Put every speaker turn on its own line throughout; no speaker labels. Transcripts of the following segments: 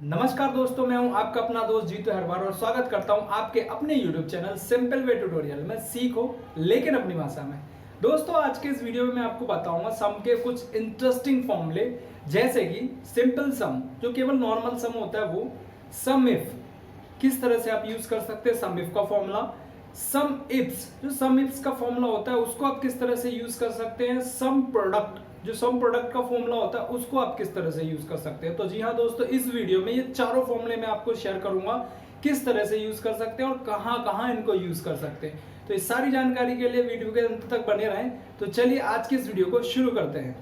नमस्कार दोस्तों, मैं हूं आपका अपना दोस्त जीतू हरवार और स्वागत करता हूं आपके अपने YouTube channel simple way tutorial में। सीखो लेकिन अपनी भाषा में। दोस्तों, आज के इस वीडियो में मैं आपको बताऊंगा सम के कुछ इंटरेस्टिंग फॉर्मूले, जैसे कि सिंपल सम जो केवल नॉर्मल सम होता है, वो सम इफ किस तरह से आप यूज कर सकते हैं, सम इफ का फॉर्मूला। सम इफ्स जो सम इफ्स का फॉर्मूला होता है उसको आप किस तरह से यूज कर सकते हैं। सम प्रोडक्ट जो सम प्रोडक्ट का फॉर्मूला होता है उसको आप किस तरह से यूज कर सकते हैं। तो जी हाँ दोस्तों, इस वीडियो में ये चारों फॉर्मूले मैं आपको शेयर करूंगा किस तरह से यूज कर सकते हैं और कहां कहां इनको यूज कर सकते हैं। तो इस सारी जानकारी के लिए वीडियो के अंत तक बने रहें। तो चलिए आज की इस वीडियो को शुरू करते हैं।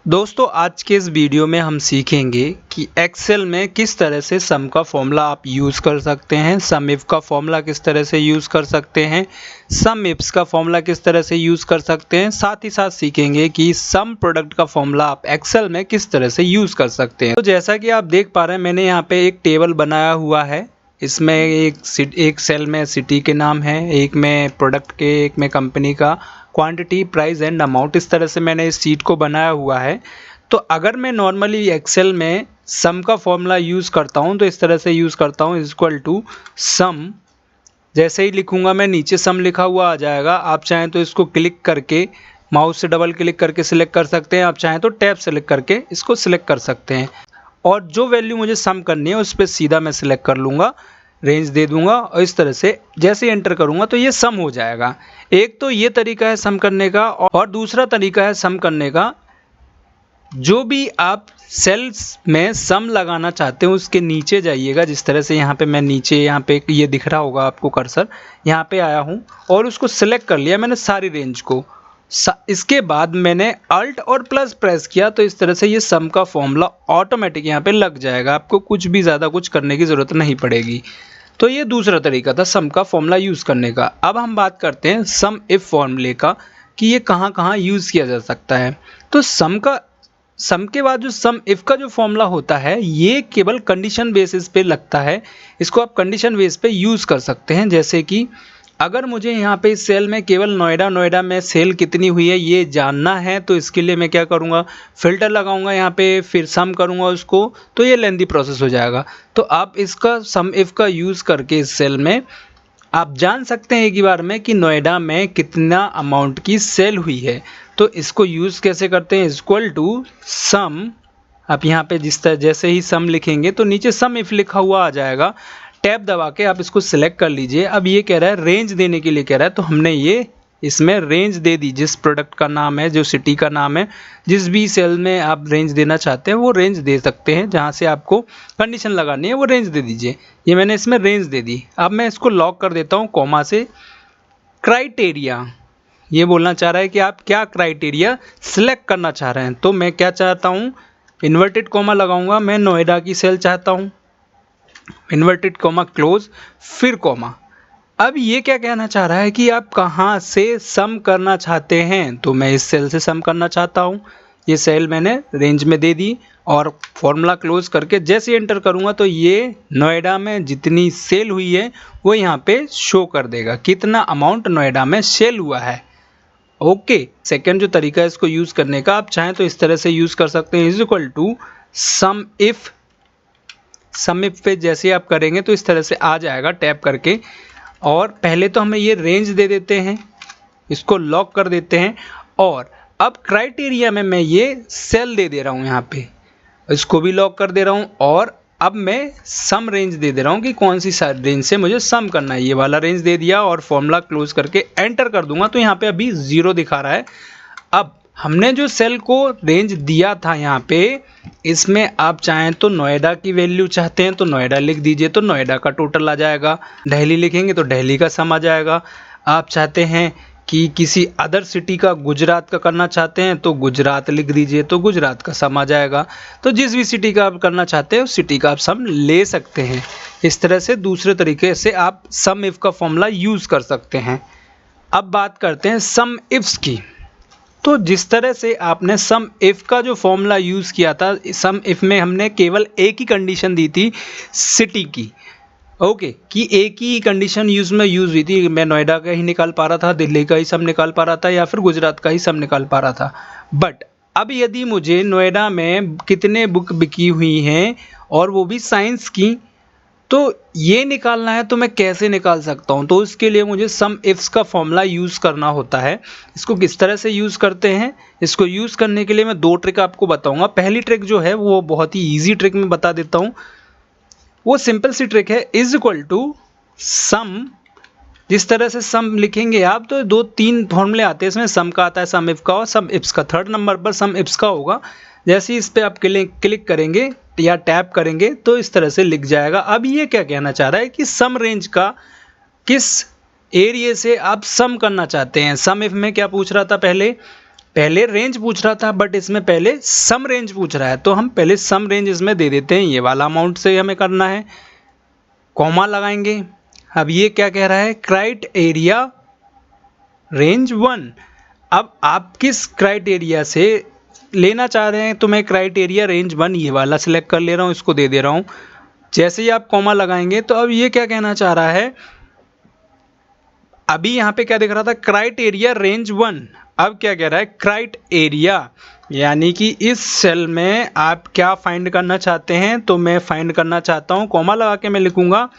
दोस्तों, आज के इस वीडियो में हम सीखेंगे कि एक्सेल में किस तरह से सम का फॉर्मूला आप यूज़ कर सकते हैं, सम इफ का फॉर्मूला किस तरह से यूज़ कर सकते हैं, सम इफ्स का फॉर्मूला किस तरह से यूज़ कर सकते हैं। साथ ही साथ सीखेंगे कि सम प्रोडक्ट का फॉर्मूला आप एक्सेल में किस तरह से यूज़ कर सकते हैं। तो जैसा कि आप देख पा रहे हैं, मैंने यहाँ पे एक टेबल बनाया हुआ है। इसमें एक सेल में सिटी के नाम है, एक में प्रोडक्ट के, एक में कंपनी का, क्वांटिटी, प्राइस एंड अमाउंट। इस तरह से मैंने इस शीट को बनाया हुआ है। तो अगर मैं नॉर्मली एक्सेल में सम का फॉर्मूला यूज़ करता हूँ तो इस तरह से यूज़ करता हूँ, इक्वल टू सम। जैसे ही लिखूँगा मैं, नीचे सम लिखा हुआ आ जाएगा। आप चाहें तो इसको क्लिक करके, माउस से डबल क्लिक करके सिलेक्ट कर सकते हैं। आप चाहें तो टैब सेलेक्ट करके इसको सिलेक्ट कर सकते हैं और जो वैल्यू मुझे सम करनी है उस पर सीधा मैं सिलेक्ट कर लूँगा, रेंज दे दूंगा और इस तरह से जैसे ही एंटर करूंगा तो ये सम हो जाएगा। एक तो ये तरीका है सम करने का, और दूसरा तरीका है सम करने का, जो भी आप सेल्स में सम लगाना चाहते हो उसके नीचे जाइएगा। जिस तरह से यहाँ पे मैं नीचे, यहाँ पे ये दिख रहा होगा आपको कर्सर, यहाँ पे आया हूँ और उसको सिलेक्ट कर लिया मैंने सारी रेंज को। इसके बाद मैंने अल्ट और प्लस प्रेस किया तो इस तरह से ये सम का फॉर्मूला ऑटोमेटिक यहाँ पे लग जाएगा। आपको कुछ भी ज़्यादा कुछ करने की ज़रूरत नहीं पड़ेगी। तो ये दूसरा तरीका था सम का फॉर्मूला यूज़ करने का। अब हम बात करते हैं सम इफ फॉर्मूले का कि ये कहाँ कहाँ यूज़ किया जा सकता है। तो सम के बाद जो सम इफ का जो फॉर्मूला होता है ये केवल कंडीशन बेसिस पे लगता है। इसको आप कंडीशन बेस पे यूज़ कर सकते हैं। जैसे कि अगर मुझे यहाँ पे इस सेल में केवल नोएडा में सेल कितनी हुई है ये जानना है, तो इसके लिए मैं क्या करूँगा, फिल्टर लगाऊंगा यहाँ पे, फिर सम करूँगा उसको, तो ये लेंदी प्रोसेस हो जाएगा। तो आप इसका सम इफ का यूज़ करके इस सेल में आप जान सकते हैं एक ही बार में कि नोएडा में कितना अमाउंट की सेल हुई है। तो इसको यूज़ कैसे करते हैं, इक्वल टू सम। आप यहाँ पे जिस तरह जैसे ही सम लिखेंगे तो नीचे सम इफ लिखा हुआ आ जाएगा। टैब दबा के आप इसको सिलेक्ट कर लीजिए। अब ये कह रहा है रेंज देने के लिए कह रहा है, तो हमने ये इसमें रेंज दे दी। जिस प्रोडक्ट का नाम है, जो सिटी का नाम है, जिस भी सेल में आप रेंज देना चाहते हैं वो रेंज दे सकते हैं। जहाँ से आपको कंडीशन लगानी है वो रेंज दे दीजिए। ये मैंने इसमें रेंज दे दी। अब मैं इसको लॉक कर देता हूँ कॉमा से। क्राइटेरिया ये बोलना चाह रहा है कि आप क्या क्राइटेरिया सिलेक्ट करना चाह रहे हैं। तो मैं क्या चाहता हूँ, इन्वर्टेड कॉमा लगाऊंगा, मैं नोएडा की सेल चाहता हूँ, इन्वर्टेड कॉमा क्लोज, फिर कॉमा। अब ये क्या कहना चाह रहा है कि आप कहाँ से सम करना चाहते हैं। तो मैं इस सेल से सम करना चाहता हूँ। ये सेल मैंने रेंज में दे दी और फॉर्मूला क्लोज करके जैसे एंटर करूँगा तो ये नोएडा में जितनी सेल हुई है वो यहाँ पे शो कर देगा, कितना अमाउंट नोएडा में सेल हुआ है। ओके, सेकेंड जो तरीका है इसको यूज़ करने का, आप चाहें तो इस तरह से यूज़ कर सकते हैं, is equal to sum if. Sum if पे जैसे आप करेंगे तो इस तरह से आ जाएगा टैप करके। और पहले तो हमें ये रेंज दे देते हैं, इसको लॉक कर देते हैं। और अब क्राइटेरिया में मैं ये सेल दे दे रहा हूँ, यहाँ पे इसको भी लॉक कर दे रहा हूँ। और अब मैं सम रेंज दे दे रहा हूँ कि कौन सी रेंज से मुझे सम करना है। ये वाला रेंज दे दिया और फॉर्मूला क्लोज करके एंटर कर दूंगा तो यहाँ पे अभी 0 दिखा रहा है। अब हमने जो सेल को रेंज दिया था यहाँ पे, इसमें आप चाहें तो नोएडा की वैल्यू चाहते हैं तो नोएडा लिख दीजिए, तो नोएडा का टोटल आ जाएगा। दिल्ली लिखेंगे तो दिल्ली का सम आ जाएगा। आप चाहते हैं कि किसी अदर सिटी का, गुजरात का करना चाहते हैं तो गुजरात लिख दीजिए, तो गुजरात का सम आ जाएगा। तो जिस भी सिटी का आप करना चाहते हैं उस सिटी का आप सम ले सकते हैं। इस तरह से दूसरे तरीके से आप सम इफ का फॉर्मूला यूज़ कर सकते हैं। अब बात करते हैं सम इफ्स की। तो जिस तरह से आपने सम इफ का जो फॉर्मूला यूज़ किया था, सम इफ में हमने केवल एक ही कंडीशन दी थी, सिटी की। ओके कि एक ही कंडीशन में यूज़ हुई थी, मैं नोएडा का ही निकाल पा रहा था, दिल्ली का ही सम निकाल पा रहा था या फिर गुजरात का ही सम निकाल पा रहा था। बट अब यदि मुझे नोएडा में कितने बुक बिकी हुई हैं और वो भी साइंस की, तो ये निकालना है तो मैं कैसे निकाल सकता हूँ? तो इसके लिए मुझे सम इफ्स का फॉर्मूला यूज़ करना होता है। इसको किस तरह से यूज़ करते हैं? इसको यूज़ करने के लिए मैं 2 ट्रिक आपको बताऊंगा। पहली ट्रिक जो है वो बहुत ही ईजी ट्रिक में बता देता हूँ। वो सिंपल सी ट्रिक है, इज इक्वल टू सम। जिस तरह से सम लिखेंगे आप तो 2-3 फॉर्मूले आते हैं इसमें। सम का आता है सम इफ का और सम इफ्स का। थर्ड नंबर पर सम इफ्स का होगा। जैसे ही इस पर आप क्लिक करेंगे या टैप करेंगे तो इस तरह से लिख जाएगा। अब ये क्या कहना चाह रहा है कि सम रेंज का किस एरिया से आप सम करना चाहते हैं। सम इफ में क्या पूछ रहा था, पहले रेंज पूछ रहा था, बट इसमें पहले सम रेंज पूछ रहा है। तो हम पहले सम रेंज इसमें दे देते हैं, ये वाला अमाउंट से हमें करना है। कॉमा लगाएंगे। अब ये क्या कह रहा है, क्राइटेरिया रेंज 1। अब आप किस क्राइटेरिया से लेना चाह रहे हैं, तो मैं क्राइटेरिया रेंज 1 ये वाला सिलेक्ट कर ले रहा हूँ, इसको दे दे रहा हूँ। जैसे ही आप कॉमा लगाएंगे तो अब ये क्या कहना चाह रहा है, अभी यहाँ पे क्या दिख रहा था, क्राइटेरिया रेंज 1। अब क्या कह रहा है, क्राइटेरिया, यानी कि इस सेल में आप क्या फाइंड करना चाहते हैं। तो मैं फाइंड करना चाहता हूँ, कॉमा लगा के मैं लिखूंगा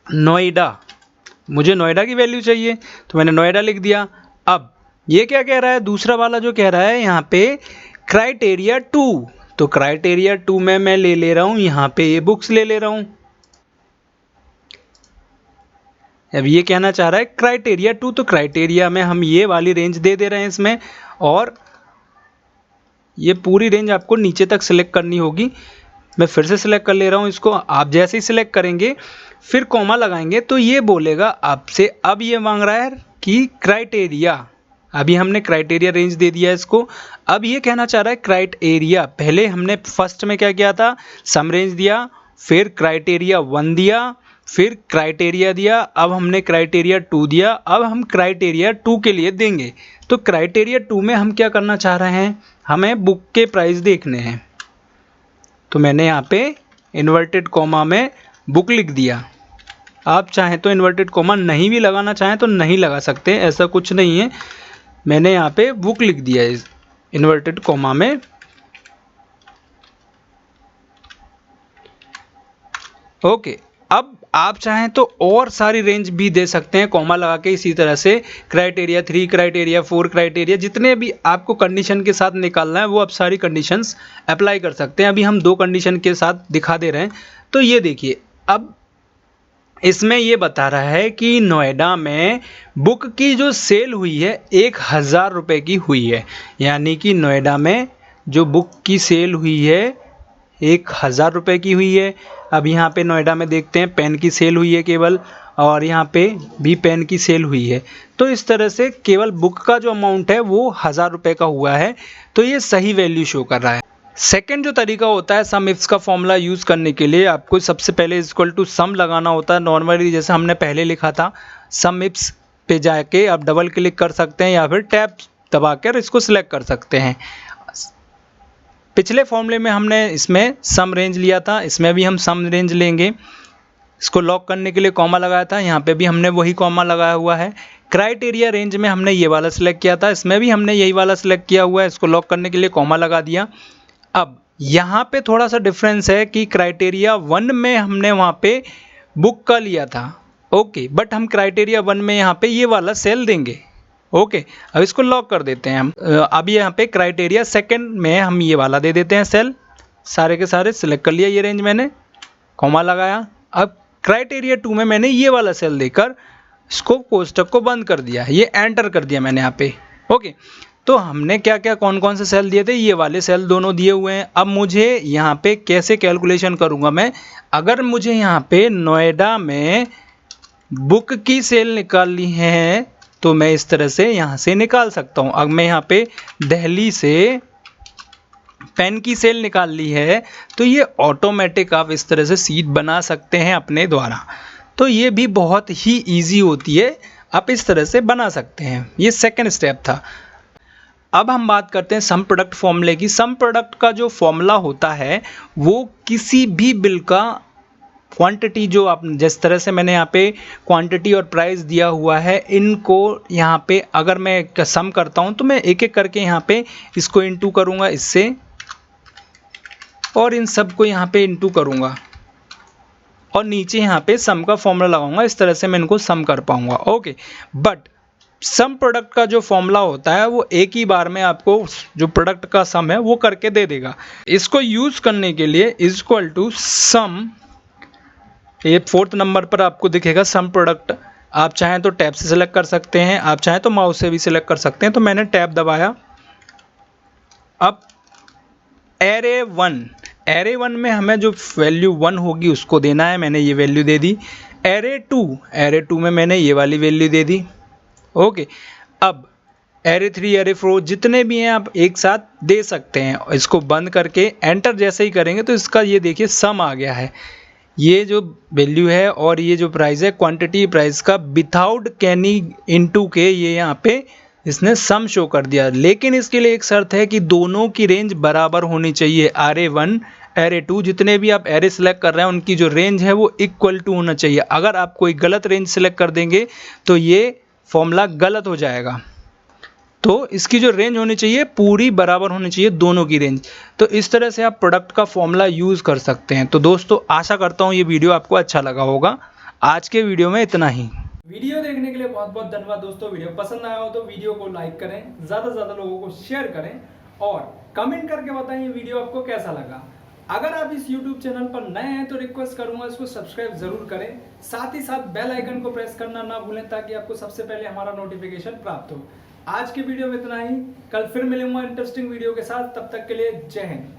नोएडा। मुझे नोएडा की वैल्यू चाहिए तो मैंने नोएडा लिख दिया। अब ये क्या कह रहा है, दूसरा वाला जो कह रहा है यहाँ पे क्राइटेरिया 2। तो क्राइटेरिया 2 में मैं ले रहा हूँ यहाँ पे ये बुक्स ले रहा हूँ। अब ये कहना चाह रहा है क्राइटेरिया 2, तो क्राइटेरिया में हम ये वाली रेंज दे रहे हैं इसमें, और ये पूरी रेंज आपको नीचे तक सिलेक्ट करनी होगी। मैं फिर से सिलेक्ट कर ले रहा हूँ इसको। आप जैसे ही सिलेक्ट करेंगे फिर कॉमा लगाएंगे तो ये बोलेगा आपसे, अब ये मांग रहा है कि क्राइटेरिया, अभी हमने क्राइटेरिया रेंज दे दिया इसको। अब ये कहना चाह रहा है क्राइटेरिया, पहले हमने फर्स्ट में क्या किया था, सम रेंज दिया, फिर क्राइटेरिया 1 दिया, फिर क्राइटेरिया दिया, अब हमने क्राइटेरिया 2 दिया। अब हम क्राइटेरिया 2 के लिए देंगे। तो क्राइटेरिया 2 में हम क्या करना चाह रहे हैं, हमें बुक के प्राइस देखने हैं। तो मैंने यहाँ पे इन्वर्टेड कॉमा में बुक लिख दिया। आप चाहें तो इन्वर्टेड कॉमा नहीं भी लगाना चाहें तो नहीं लगा सकते, ऐसा कुछ नहीं है। मैंने यहाँ पे बुक लिख दिया इस इन्वर्टेड कॉमा में। ओके, अब आप चाहें तो और सारी रेंज भी दे सकते हैं कॉमा लगा के, इसी तरह से क्राइटेरिया 3, क्राइटेरिया 4, क्राइटेरिया जितने भी आपको कंडीशन के साथ निकालना है वो आप सारी कंडीशंस अप्लाई कर सकते हैं। अभी हम 2 कंडीशन के साथ दिखा दे रहे हैं। तो ये देखिए, अब इसमें ये बता रहा है कि नोएडा में बुक की जो सेल हुई है 1000 रुपये की हुई है, यानी कि नोएडा में जो बुक की सेल हुई है 1000 रुपये की हुई है। अब यहाँ पे नोएडा में देखते हैं पेन की सेल हुई है केवल, और यहाँ पे भी पेन की सेल हुई है। तो इस तरह से केवल बुक का जो अमाउंट है वो 1000 रुपये का हुआ है, तो ये सही वैल्यू शो कर रहा है। सेकेंड जो तरीका होता है सम इफ्स का फॉर्मूला यूज़ करने के लिए, आपको सबसे पहले इक्वल टू सम लगाना होता है। नॉर्मली जैसे हमने पहले लिखा था, सम इफ्स पे जाके आप डबल क्लिक कर सकते हैं या फिर टैब दबाकर इसको सिलेक्ट कर सकते हैं। पिछले फॉर्मूले में हमने इसमें सम रेंज लिया था, इसमें भी हम सम रेंज लेंगे। इसको लॉक करने के लिए कॉमा लगाया था, यहाँ पे भी हमने वही कॉमा लगाया हुआ है। क्राइटेरिया रेंज में हमने ये वाला सिलेक्ट किया था, इसमें भी हमने यही वाला सिलेक्ट किया हुआ है। इसको लॉक करने के लिए कॉमा लगा दिया। अब यहाँ पे थोड़ा सा डिफरेंस है कि क्राइटेरिया 1 में हमने वहाँ पे बुक का लिया था, ओके, बट हम क्राइटेरिया 1 में यहाँ पे ये वाला सेल देंगे, ओके। अब इसको लॉक कर देते हैं हम। अब यहाँ पे क्राइटेरिया 2 में हम ये वाला दे देते हैं सेल, सारे के सारे सिलेक्ट कर लिया ये रेंज मैंने, कॉमा लगाया। अब क्राइटेरिया 2 में मैंने ये वाला सेल देकर इसको कोष्टक को बंद कर दिया, ये एंटर कर दिया मैंने यहाँ पे, ओके। तो हमने क्या क्या कौन कौन से सेल दिए थे, ये वाले सेल दोनों दिए हुए हैं। अब मुझे यहाँ पे कैसे कैलकुलेशन करूँगा मैं, अगर मुझे यहाँ पे नोएडा में बुक की सेल निकालनी है तो मैं इस तरह से यहाँ से निकाल सकता हूँ। अब मैं यहाँ पे दिल्ली से पेन की सेल निकाल ली है तो ये ऑटोमेटिक आप इस तरह से सीट बना सकते हैं अपने द्वारा। तो ये भी बहुत ही ईजी होती है, आप इस तरह से बना सकते हैं। ये सेकंड स्टेप था। अब हम बात करते हैं सम प्रोडक्ट फॉर्मूले की। सम प्रोडक्ट का जो फॉर्मूला होता है वो किसी भी बिल का क्वांटिटी जो आप जिस तरह से मैंने यहाँ पे क्वांटिटी और प्राइस दिया हुआ है, इनको यहाँ पे अगर मैं सम करता हूँ तो मैं एक एक करके यहाँ पे इसको इनटू करूँगा इससे, और इन सब को यहाँ पे इनटू करूँगा और नीचे यहाँ पे सम का फॉर्मूला लगाऊंगा। इस तरह से मैं इनको सम कर पाऊंगा। ओके, बट सम प्रोडक्ट का जो फॉर्मूला होता है वो एक ही बार में आपको जो प्रोडक्ट का सम है वो करके दे देगा। इसको यूज़ करने के लिए इज इक्वल टू सम, ये 4th नंबर पर आपको दिखेगा सम प्रोडक्ट। आप चाहें तो टैब से सिलेक्ट कर सकते हैं, आप चाहें तो माउस से भी सिलेक्ट कर सकते हैं। तो मैंने टैब दबाया। अब एरे 1 में हमें जो वैल्यू 1 होगी उसको देना है, मैंने ये वैल्यू दे दी। एरे 2 में मैंने ये वाली वैल्यू दे दी। ओके, अब एरे 3 एरे 4 जितने भी हैं आप एक साथ दे सकते हैं। इसको बंद करके एंटर जैसे ही करेंगे तो इसका ये देखिए सम आ गया है। ये जो वैल्यू है और ये जो प्राइस है क्वांटिटी प्राइस का विदाउट कैनी इनटू के, ये यहाँ पे इसने सम शो कर दिया। लेकिन इसके लिए एक शर्त है कि दोनों की रेंज बराबर होनी चाहिए। एरे 1 एरे 2 जितने भी आप एरे सेलेक्ट कर रहे हैं उनकी जो रेंज है वो इक्वल टू होना चाहिए। अगर आप कोई गलत रेंज सेलेक्ट कर देंगे तो ये फॉर्मूला गलत हो जाएगा। तो इसकी जो रेंज होनी चाहिए पूरी बराबर होनी चाहिए, दोनों की रेंज। तो इस तरह से आप प्रोडक्ट का फॉर्मूला यूज़ कर सकते हैं। तो दोस्तों आशा करता हूँ ये वीडियो आपको अच्छा लगा होगा। आज के वीडियो में इतना ही।
वीडियो देखने के लिए बहुत बहुत धन्यवाद दोस्तों। वीडियो पसंद आया हो तो वीडियो को लाइक करें, ज़्यादा से ज़्यादा लोगों को शेयर करें और कमेंट करके बताएं वीडियो आपको कैसा लगा। अगर आप इस YouTube चैनल पर नए हैं तो रिक्वेस्ट करूंगा इसको सब्सक्राइब जरूर करें, साथ ही साथ बेल आइकन को प्रेस करना ना भूलें ताकि आपको सबसे पहले हमारा नोटिफिकेशन प्राप्त हो। आज के वीडियो में इतना ही, कल फिर मिलूंगा इंटरेस्टिंग वीडियो के साथ। तब तक के लिए जय हिंद।